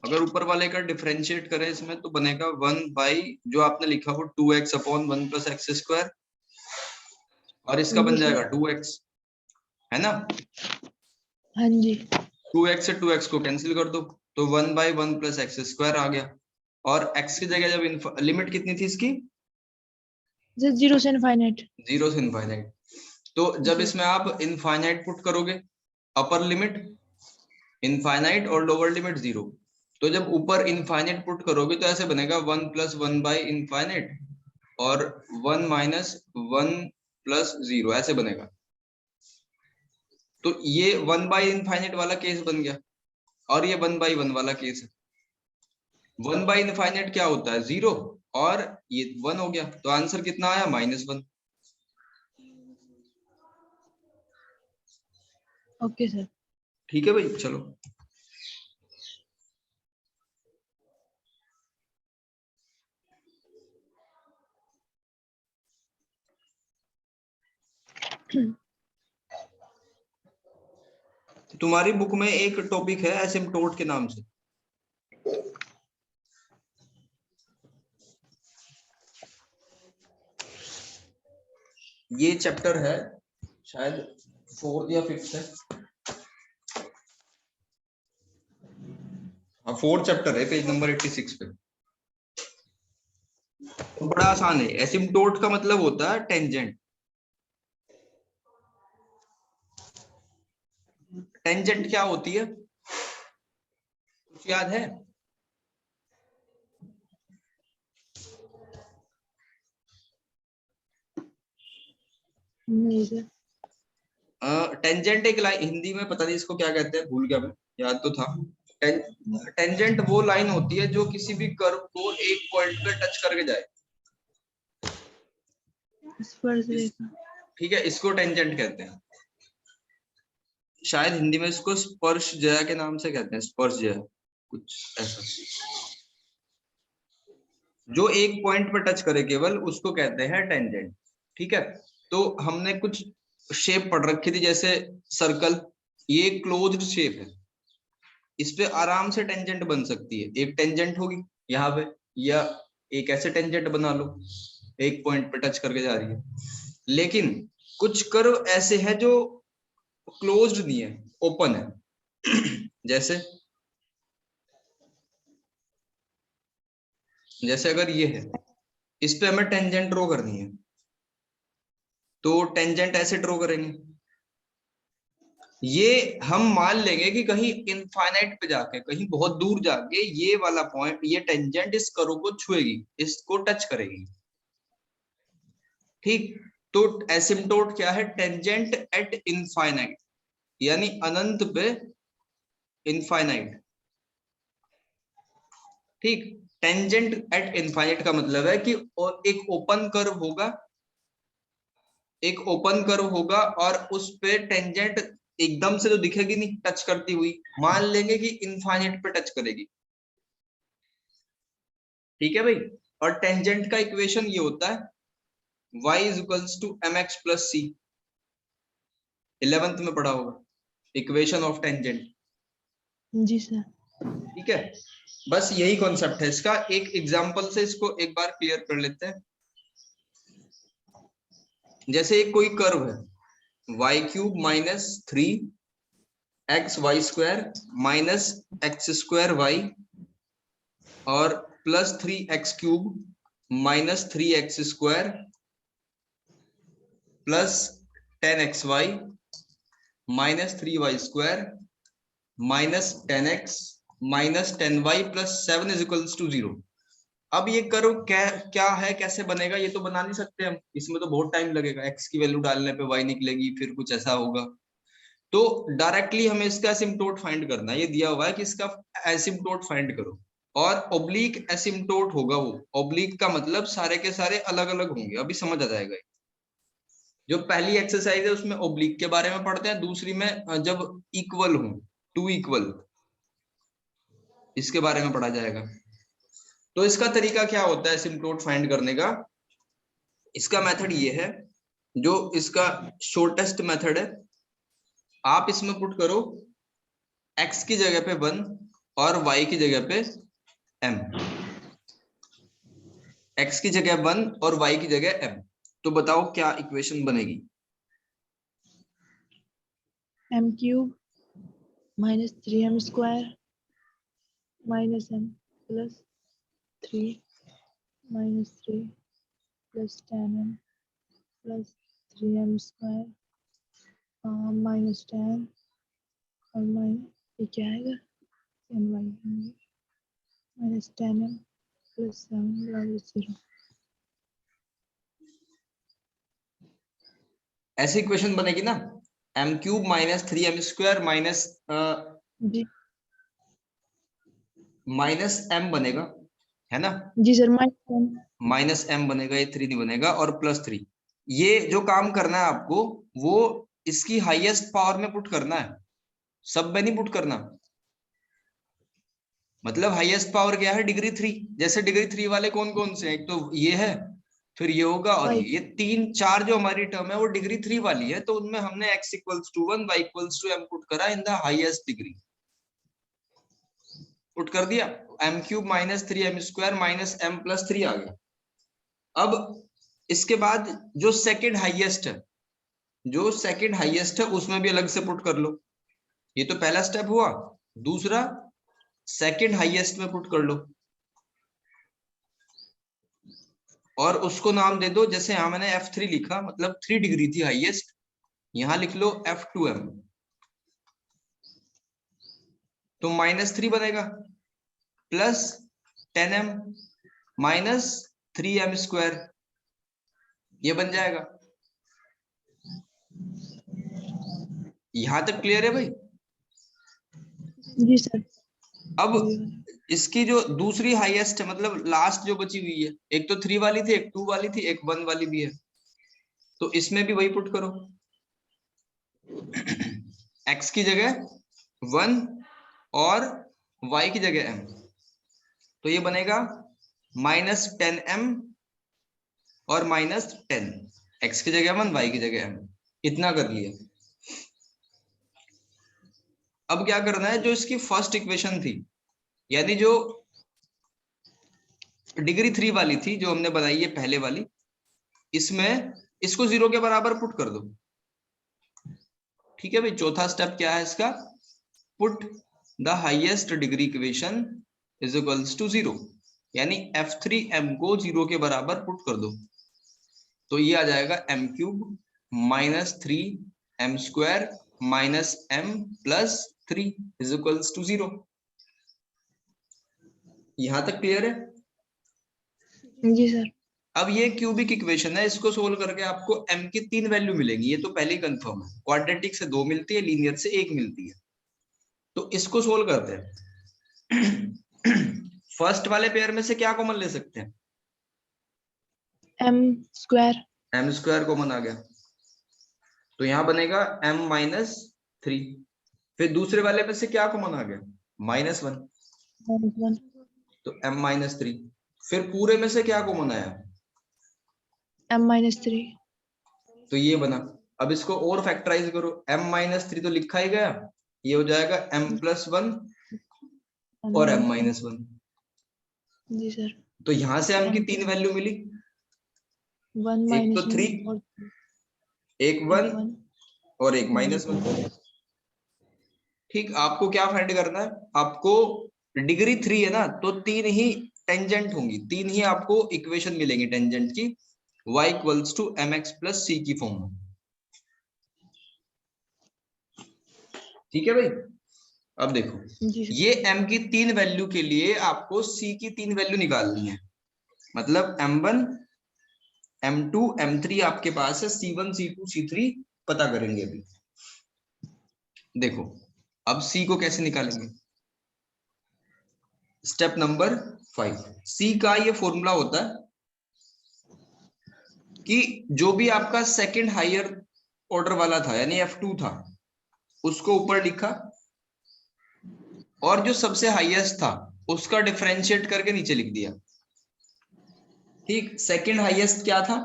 अगर ऊपर वाले का डिफरेंशिएट करें इसमें तो बनेगा 1 बाई जो आपने लिखा वो 2x upon 1 plus x square, और इसका बन जाएगा 2x, है ना। हाँ जी 2x से 2x को कैंसिल कर दो तो 1 बाई 1 प्लस एक्स स्क्वायर आ गया, और x की जगह जब लिमिट कितनी थी इसकी, 0 से इनफाइनाइट। 0 से इनफाइनाइट, तो जब इसमें आप इनफाइनाइट पुट करोगे, अपर लिमिट इनफाइनाइट और लोअर लिमिट 0, तो जब ऊपर इनफाइनाइट पुट करोगे तो ऐसे बनेगा 1 प्लस 1 बाई इनफाइनाइट और 1 माइनस 1 प्लस 0 ऐसे बनेगा। तो ये 1 बाई इनफाइनाइट वाला केस बन गया, और ये 1 बाई 1 वाला केस है। 1 बाई इनफाइनाइट क्या होता है 0, और ये 1 हो गया, तो आंसर कितना आया -1। Okay sir. ठीक है भाई, चलो। तुम्हारी बुक में एक टॉपिक है एसिम्प्टोट के नाम से, ये चैप्टर है शायद 4th या 5th है, हाँ 4th चैप्टर है, पेज नंबर 86 पे। तो बड़ा आसान है, एसिम्प्टोट का मतलब होता है टेंजेंट। टेंजेंट क्या होती है कुछ याद है? नहीं सर। टेंजेंट एक लाइन, हिंदी में पता नहीं इसको क्या कहते हैं, भूल गया मैं, याद तो था। टेंजेंट वो लाइन होती है जो किसी भी कर्व को एक पॉइंट पे टच करके जाए, स्पर्श रेखा। ठीक है, इसको टेंजेंट कहते हैं। शायद हिंदी में इसको स्पर्श जया के नाम से कहते हैं, स्पर्श जया कुछ ऐसा, जो एक पॉइंट पे टच करे केवल उसको कहते हैं टेंजेंट। ठीक है, तो हमने कुछ शेप पढ़ रखी थी, जैसे सर्कल, ये क्लोज्ड शेप है, इस पे आराम से टेंजेंट बन सकती है, एक टेंजेंट होगी यहाँ पे, या एक ऐसे टेंजेंट बना लो एक पॉइंट पे टच करके जा रही है। लेकिन कुछ कर्व ऐसे है जो क्लोज्ड नहीं है, ओपन है। जैसे जैसे अगर ये है, इस पे हमें टेंजेंट ड्रॉ करनी है, तो टेंजेंट ऐसे ड्रॉ करेंगे, ये हम मान लेंगे कि कहीं इनफाइनाइट पे जाके, कहीं बहुत दूर जाके ये वाला पॉइंट, ये टेंजेंट इस कर्व को छुएगी, इसको टच करेगी। ठीक, तो एसिम्प्टोट क्या है, टेंजेंट एट इनफाइनाइट, यानी अनंत पे इनफाइनाइट। ठीक, टेंजेंट एट इनफाइनाइट का मतलब है कि एक ओपन कर्व होगा, एक ओपन कर्व होगा और उस पे टेंजेंट एकदम से तो दिखेगी नहीं टच करती हुई, मान लेंगे कि इनफाइनाइट पे टच करेगी। ठीक है भाई, और टेंजेंट का इक्वेशन ये होता है y is equals to mx plus c, 11th में पढ़ा होगा, इक्वेशन ऑफ टेंजेंट। जी सर। ठीक है, बस यही कॉन्सेप्ट है इसका, एक एग्जांपल से इसको एक बार क्लियर कर लेते हैं। जैसे एक कोई कर्व है, y cube minus 3 xy² minus x² y और plus 3x cube minus 3x² plus 10xy minus 3y² minus 10x minus 10y plus 7 is equals to 0। अब ये कर्व क्या है, कैसे बनेगा, ये तो बना नहीं सकते हम, इसमें तो बहुत टाइम लगेगा, x की वैल्यू डालने पे y निकलेगी, फिर कुछ ऐसा होगा। तो डायरेक्टली हमें इसका एसिम्प्टोट फाइंड करना है, ये दिया हुआ है कि इसका एसिम्प्टोट फाइंड करो, और ओब्लिक एसिम्प्टोट होगा वो, ओब्लिक का मतलब सारे के सारे अलग अलग होंगे, अभी समझ आ जाएगा। जो पहली एक्सरसाइज है उसमें ओब्लिक के बारे में पढ़ते हैं, दूसरी में जब इक्वल हो, टू इक्वल, इसके बारे में पढ़ा जाएगा। तो इसका तरीका क्या होता है एसिम्प्टोट फाइंड करने का, इसका मेथड ये है, जो इसका शॉर्टेस्ट मेथड है, आप इसमें पुट करो x की जगह पे 1 और y की जगह पे m, x की जगह 1 और y की जगह m। तो बताओ क्या इक्वेशन बनेगी? m cube minus 3m square minus m plus 3 minus 3 plus 10m plus 3m square minus 10 और ये क्या आएगा ny minus 10m plus 7 बराबर 0। ऐसी इक्वेशन बनेगी ना, m cube minus 3m square minus जी माइनस m बनेगा, है ना? जी सर minus माइनस m बनेगा, ये 3 नहीं बनेगा, और प्लस 3। ये जो काम करना है आपको, वो इसकी हाईएस्ट पावर में पुट करना है, सब में नहीं पुट करना। मतलब हाईएस्ट पावर क्या है? डिग्री 3। जैसे डिग्री 3 वाले कौन कौन से हैं? एक तो ये है, फिर ये होगा, और ये 3 4 जो हमारी टर्म है वो डिग्री 3 वाली है, तो उनमें हमने x equals to 1 y equals to m put करा in the highest degree, put कर दिया। m cube minus 3m square minus m plus 3 आ गया। अब इसके बाद जो सेकंड हाईएस्ट है, जो सेकंड हाईएस्ट है उसमें भी अलग से पुट कर लो। ये तो पहला स्टेप हुआ। दूसरा, सेकंड हाईएस्ट में पुट कर लो और उसको नाम दे दो, जैसे यहां मैंने F3 लिखा, मतलब 3 डिग्री थी हाईएस्ट, यहां लिख लो F2m, तो -3 बनेगा plus 10m minus 3m square, ये बन जाएगा। यहां तक क्लियर है भाई? जी सर। अब इसकी जो दूसरी हाईएस्ट है, मतलब लास्ट जो बची हुई है, एक तो 3 वाली थी, एक 2 वाली थी, एक 1 वाली भी है, तो इसमें भी वही पुट करो। x की जगह 1 और y की जगह m, तो ये बनेगा -10m और -10, x की जगह 1 y की जगह m, इतना कर लिया। अब क्या करना है, जो इसकी फर्स्ट इक्वेशन थी, यानी जो डिग्री 3 वाली थी जो हमने बनाई है पहले वाली, इसमें इसको 0 के बराबर पुट कर दो। ठीक है भाई, चौथा स्टेप क्या है इसका? Put the highest degree equation is equals to 0, यानी F3m को 0 के बराबर पुट कर दो, तो ये आ जाएगा m cube minus 3m square minus m plus 3 is equals to 0। यहां तक क्लियर है? जी सर। अब ये क्यूबिक इक्वेशन है, इसको सोल्व करके आपको m की 3 वैल्यू मिलेंगी, ये तो पहले ही कंफर्म है। क्वाड्रेटिक से 2 मिलती है, लीनियर से 1 मिलती है। तो इसको सोल्व करते हैं। फर्स्ट वाले पेयर में से क्या कॉमन ले सकते हैं? m square, m square common आ गया, तो यहां बनेगा m माइनस 3। फिर दूसरे वाले में से क्या कॉमन आ गया? -1, -1 तो m माइनस 3। फिर पूरे में से क्या कॉमन आया? m minus 3 तो ये बना। अब इसको और फैक्टराइज करो, m माइनस 3 तो लिखा ही गया, ये हो जाएगा m प्लस 1 और m माइनस 1। जी सर। तो यहां से m की m 3 वैल्यू मिली, 1 एक तो minus 3, 1 और एक 1 1 और एक -1। ठीक, आपको क्या फाइंड करना है? आपको डिग्री 3 है ना, तो 3 ही टेंजेंट होंगी, 3 ही आपको इक्वेशन मिलेंगी टेंजेंट की, y equals to mx plus c की फॉर्म में। ठीक है भाई? अब देखो, जी सर। ये m की 3 वैल्यू के लिए आपको c की 3 वैल्यू निकालनी है, मतलब m1 m2 m3 आपके पास है, c1 c2 c3 पता करेंगे अभी। देखो, अब c को कैसे निकालेंगे? स्टेप नंबर 5, सी का ये फॉर्मूला होता है कि जो भी आपका सेकंड हायर ऑर्डर वाला था, यानी F2 था, उसको ऊपर लिखा, और जो सबसे हाईएस्ट था उसका डिफरेंशिएट करके नीचे लिख दिया। ठीक, सेकंड हाईएस्ट क्या था?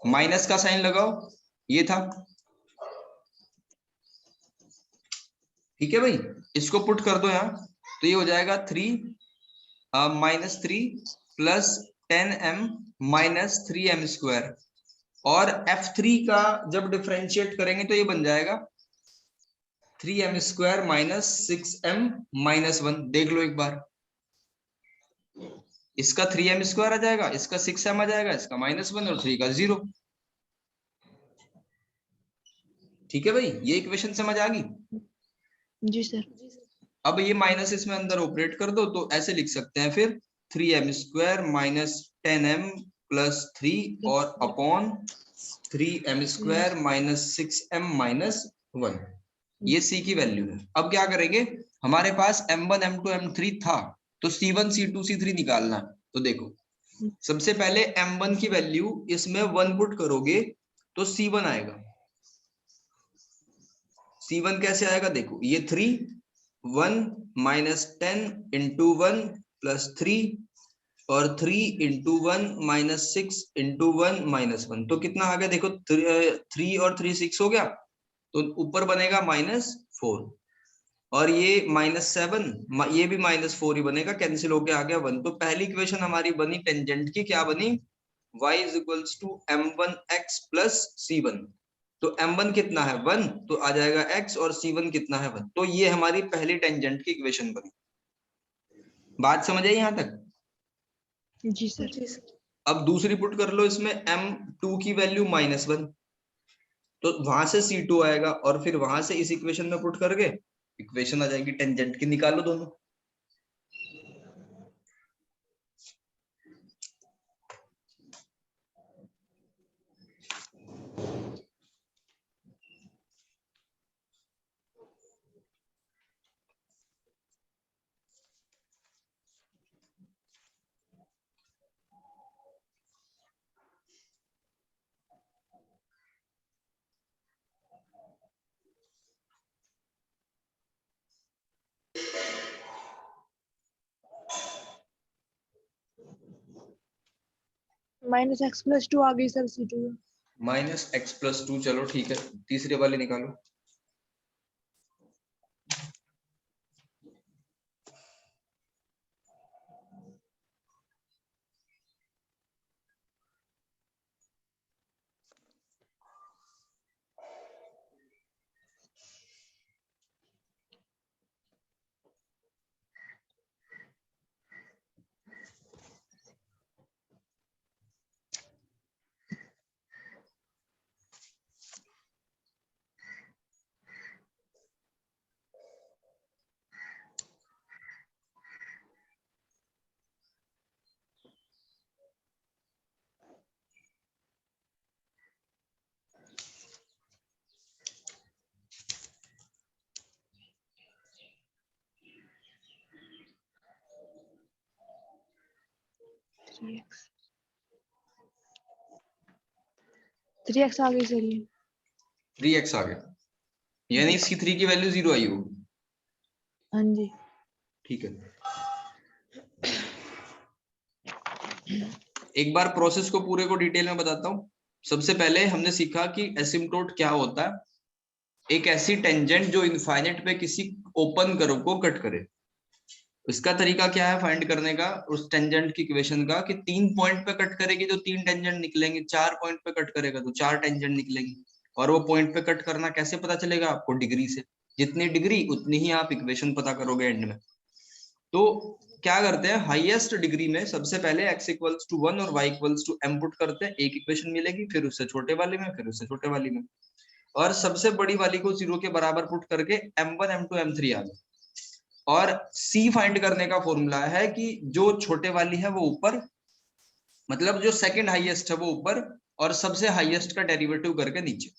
माइनस का साइन लगाओ, ये था। ठीक है भाई, इसको पुट कर दो यहां, तो ये हो जाएगा 3 -3 plus 10m minus 3m square, और f3 का जब डिफरेंशिएट करेंगे तो ये बन जाएगा 3m square minus 6m minus 1। देख लो एक बार, इसका 3m स्क्वायर आ जाएगा, इसका 6m आ जाएगा, इसका -1 और 3 का 0। ठीक है भाई, ये इक्वेशन समझ आ गई। जी सर। अब ये माइनस इसमें अंदर ऑपरेट कर दो, तो ऐसे लिख सकते हैं फिर 3m square minus 10m plus 3 और upon 3m square minus 6m minus 1। ये c की वैल्यू है। अब क्या करेंगे, हमारे पास m1 m2 m3 था, तो c1 c2 c3 निकालना है। तो देखो, सबसे पहले m1 की वैल्यू इसमें 1 पुट करोगे तो c1 आएगा। c1 कैसे आएगा, देखो ये 3 1 माइनस 10 इंटू 1 प्लस 3 और 3 इंटू 1 माइनस 6 इंटू 1 माइनस 1, तो कितना आ गया देखो, 3 और 3 6 हो गया, तो ऊपर बनेगा -4, और ये -7, ये भी -4 ही बनेगा, कैंसिल होके आ गया 1। तो पहली इक्वेशन हमारी बनी टेंजेंट की, क्या बनी, y is equals to m1x plus c1। तो m1 कितना है 1, तो आ जाएगा x, और c1 कितना है 1, तो ये हमारी पहली टेंजेंट की इक्वेशन बनी। बात समझ आई यहां तक? जी सर। अब दूसरी पुट कर लो इसमें, m2 की वैल्यू -1, तो वहां से c2 आएगा, और फिर वहां से इस इक्वेशन में पुट करके इक्वेशन आ जाएगी टेंजेंट की, निकालो दोनों। -x+2 आ गई सर c2 में। -x+2, चलो ठीक है, तीसरे वाले निकालो। थ्री एक्स आ गई सर ये। 3x आ गया, यानी इसकी 3 की वैल्यू 0 आई होगी। हाँ जी। ठीक है, एक बार प्रोसेस को पूरे को डिटेल में बताता हूँ। सबसे पहले हमने सीखा कि एसिम्पटोट क्या होता है, एक ऐसी टेंजेंट जो इनफाइनाइट पे किसी ओपन कर्व को कट करे। इसका तरीका क्या है फाइंड करने का, उस टेंजेंट की इक्वेशन का, कि 3 पॉइंट पे कट करेगी तो 3 टेंजेंट निकलेंगे, 4 पॉइंट पे कट करेगा तो 4 टेंजेंट निकलेंगे। और वो पॉइंट पे कट करना कैसे पता चलेगा आपको, डिग्री से, जितनी डिग्री उतनी ही आप इक्वेशन पता करोगे एंड में। तो क्या करते हैं, हाईएस्ट डिग्री में सबसे पहले x इक्वल्स टू 1 और y equals to m put करते हैं, एक इक्वेशन मिलेगी, फिर उससे छोटे वाले में, फिर उससे छोटे वाली में, और सबसे बड़ी वाली को 0 के बराबर पुट करके m1 m2 m3 आ गया। और c फाइंड करने का फॉर्मूला है कि जो छोटे वाली है वो ऊपर, मतलब जो सेकंड हाईएस्ट है वो ऊपर, और सबसे हाईएस्ट का डेरिवेटिव करके नीचे।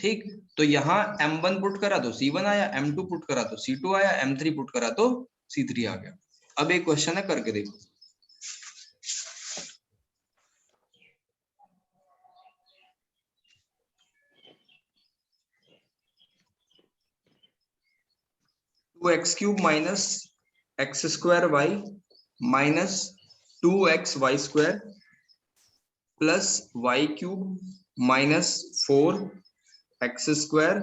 ठीक, तो यहाँ m1 पुट करा तो c1 आया, m2 पुट करा तो c2 आया, m3 पुट करा तो c3 आ गया। अब एक क्वेश्चन है, करके देखो। Two x cube minus x square y minus 2x y square plus y cube minus 4x square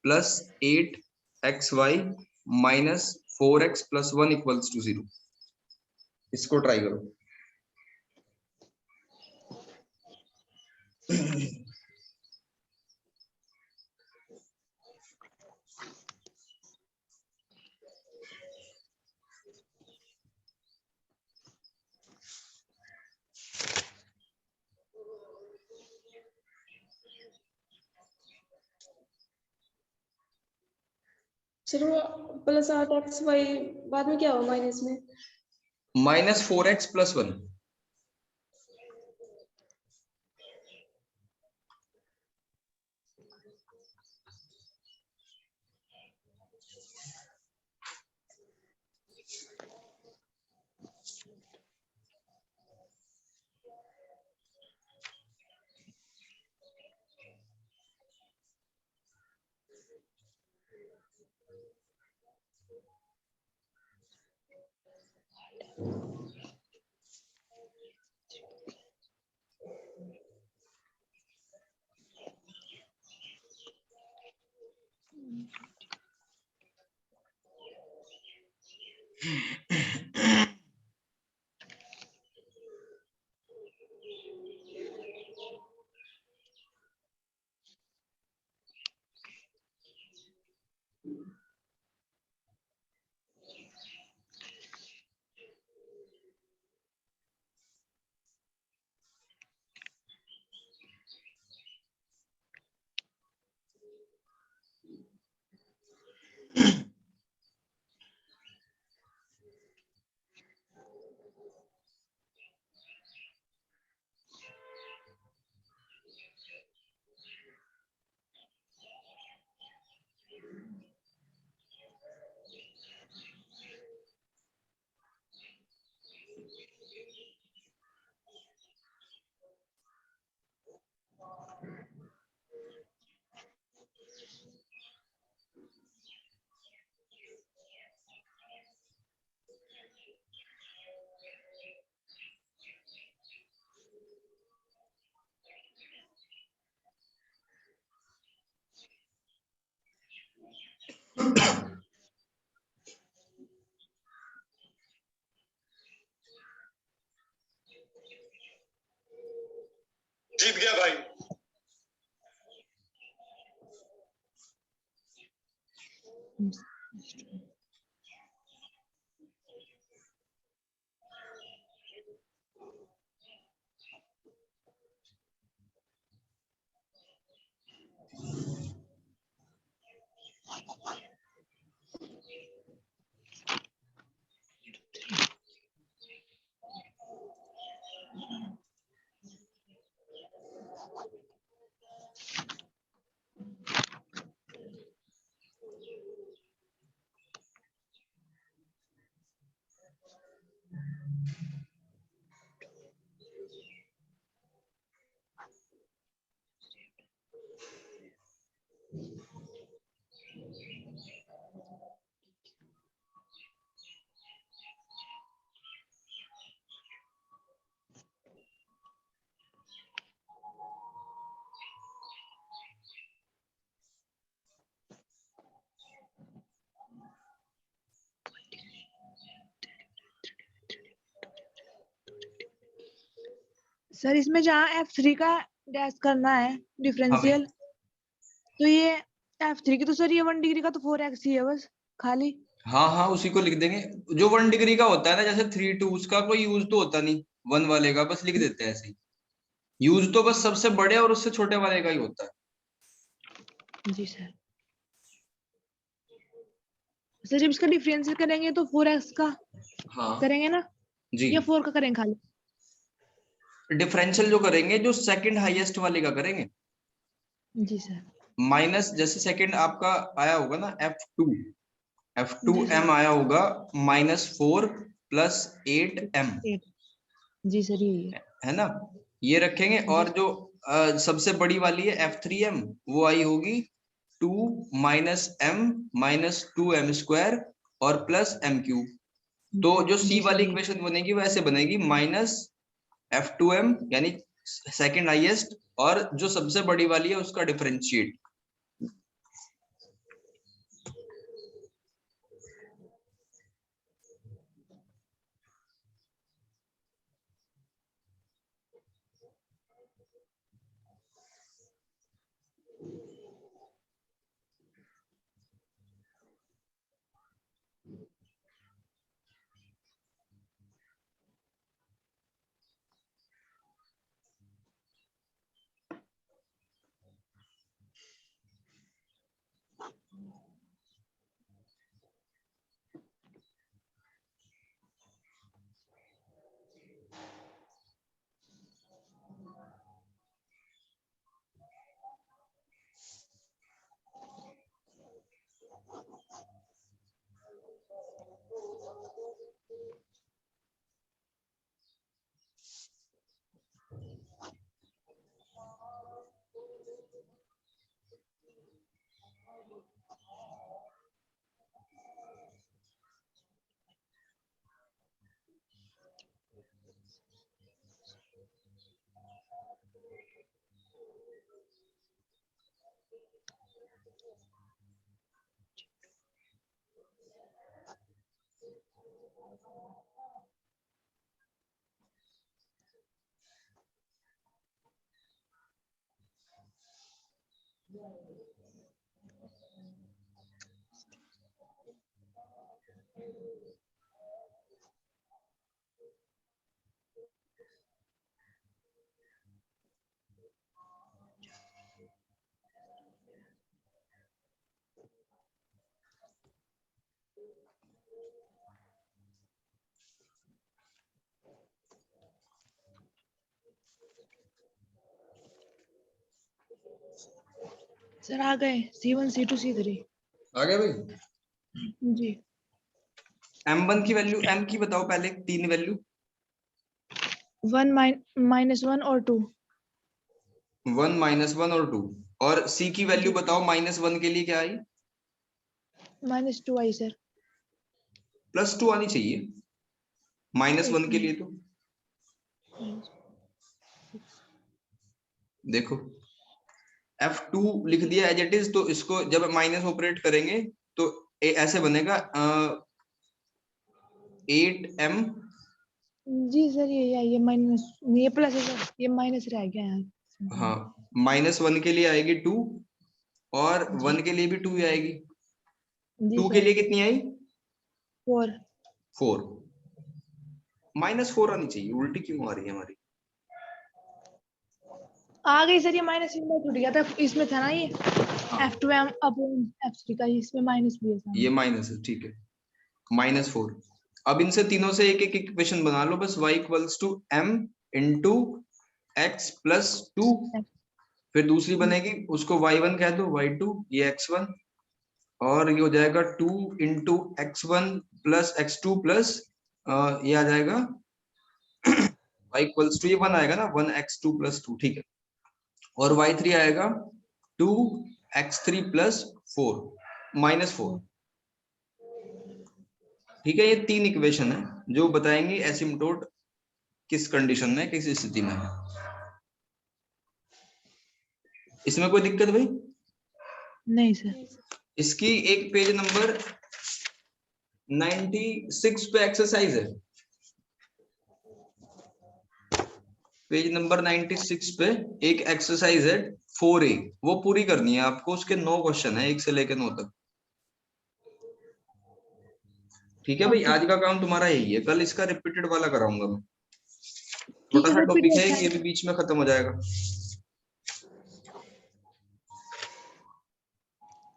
plus 8 x y minus 4x plus 1 equals to 0। इसको ट्राई करो। सर वो प्लस 8x y बाद में क्या हुआ माइनस में? Minus 4x plus 1। जीत गया भाई। सर इसमें जहाँ F3 का डैश करना है डिफरेंशियल, तो ये F3 की तो सर ये 1 डिग्री का तो 4x ही है बस खाली। हाँ हाँ उसी को लिख देंगे। जो 1 डिग्री का होता है ना, जैसे 3 2 उसका कोई यूज तो होता नहीं, 1 वाले का बस लिख देते हैं ऐसे ही। यूज तो बस सबसे बड़े और उससे छोटे वाले का ही होता है। जी सर। सर जब इसका डिफरेंशियल करेंगे तो 4x का हाँ करेंगे ना, जी। या 4 का करेंगे खाली? डिफरेंशियल जो करेंगे जो सेकंड हाईएस्ट वाले का करेंगे। जी सर। माइनस जैसे सेकंड आपका आया होगा ना F2 जी सर। m आया होगा -4 प्लस 8m, 8। जी सर यही है ना, ये रखेंगे। जी और सर। जो सबसे बड़ी वाली है F3m वो आई होगी 2 -m -2m² और प्लस m³ तो जो C जी सर वाली ये। इक्वेशन बनेगी वो ऐसे बनेगी -F2m यानी सेकंड हाईएस्ट और जो सबसे बड़ी वाली है उसका डिफरेंशिएट। सर आ गए C1 C2 C3 आ गया भाई। जी। M1 की वैल्यू, M की बताओ पहले, 3 वैल्यू। 1 -1 और 2 1 -1 और 2। और C की वैल्यू बताओ, -1 के लिए क्या आई? -2 आई सर। +2 आनी चाहिए -1 के लिए। तो देखो F2 लिख दिया एज इट इज, तो इसको जब माइनस ऑपरेट करेंगे तो ऐसे बनेगा 8M। जी सर ये है, ये माइनस, ये प्लस है सर, ये माइनस रह गया यहाँ। हाँ, -1 के लिए आएगी 2 और 1 के लिए भी 2 ही आएगी। 2 के लिए कितनी आई? 4। 4। -4 आनी चाहिए, उल्टी क्यों आ रही है हमारी? आ गई सर, ये माइनस सिंबल टूट गया था, इसमें था ना ये F2M अपॉन F3 का, इसमें माइनस भी है। ये माइनस है, ठीक है, -4। अब इनसे तीनों से एक एक इक्वेशन बना लो बस। y = m into x + 2। फिर दूसरी बनेगी, उसको y1 कह दो, y2 ये x1, और ये हो जाएगा 2 इंटू x1 + x2 प्लस ये आ जाएगा y = ये 1 आएगा ना, 1x2 + 2, ठीक है। और y3 आएगा 2x3 + 4 -4। ठीक है, ये 3 इक्वेशन है जो बताएंगे एसिम्पटोट किस कंडीशन में, किस स्थिति में है। इसमें कोई दिक्कत भाई? नहीं सर। इसकी एक पेज नंबर 96 पे एक्सरसाइज है। पेज नंबर 96 पे एक एक्सरसाइज है 4A, वो पूरी करनी है आपको। उसके 9 क्वेश्चन है, 1 से लेकर 9 तक। ठीक है भाई, आज का काम तुम्हारा यही है, कल इसका रिपीटेड वाला कराऊंगा मैं। छोटा सा टॉपिक है, ये भी बीच में खत्म हो जाएगा।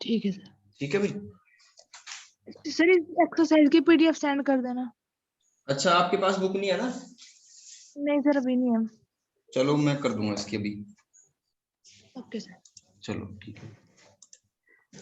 ठीक है सर। ठीक है भाई। सर इस एक्सरसाइज की PDF सेंड कर देना। अच्छा, आपके पास बुक नहीं है ना? नहीं सर अभी नहीं है। चलो मैं कर दूंगा इसकी अभी। Okay sir. चलो ठीक है।